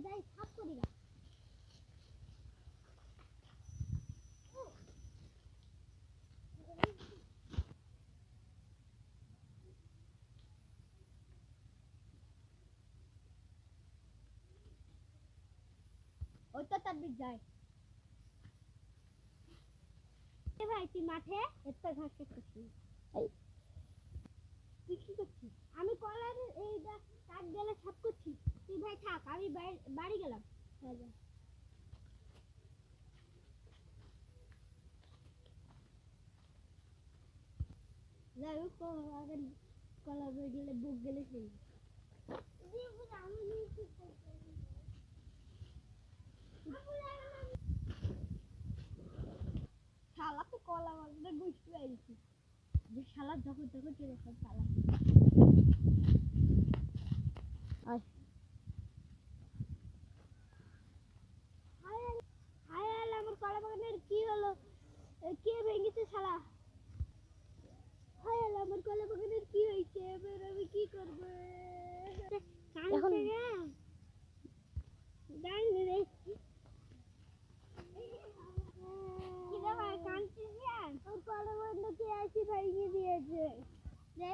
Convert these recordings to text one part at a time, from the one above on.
যাই সাফ করি না ওই তো তাবিজ যায় এ ভাই তুই মাঠে এত ঘাস কাটছিস তুই কি করছিস আমি কলার এই কাট গেলে সাফ করছি তুই ভাই থাক আমি বাড়ি গেলাম যাই হোক কলা বই গেলে বুক গেলে সেই শালা তো কলা বাগানে বুঝতে পারছি যে শালা যখন তখন চলে সব শালা আমার কলা বাগানের কি হলো কে ভেঙেছে শালা হায় আল্লাহ আমার কলা বাগানের কি হয়েছে এবার আমি কি করব এখন জানি রে কিরা ভাই কাঁদছিস কেন তোর কলা বাগানটা এসে ভেঙে দিয়েছে রে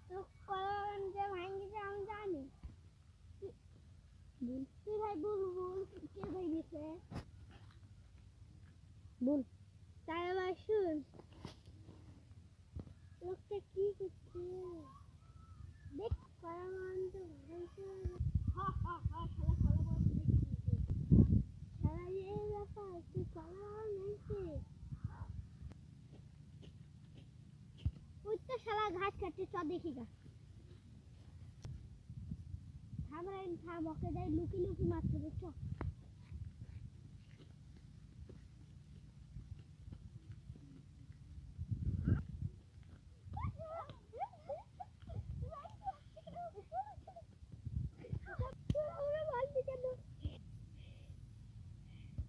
তোর কলা বাগানটা ভেঙেছে আমি জানি তুই ভাই বল কে ভেঙেছে বল তাই আবার শুন লোকটা কি করছে দেখ কলাবাগান তো ভাঙছে হা হা হা শালা কলাবাগান দেখছিস শালা এই ব্যাপার তুই কলাবাগান ভাঙছে ওই তো শালা ঘাস কাটছে চ দেখি গা থাম ওকে যাই লুকি লুকি মারতে হবে চ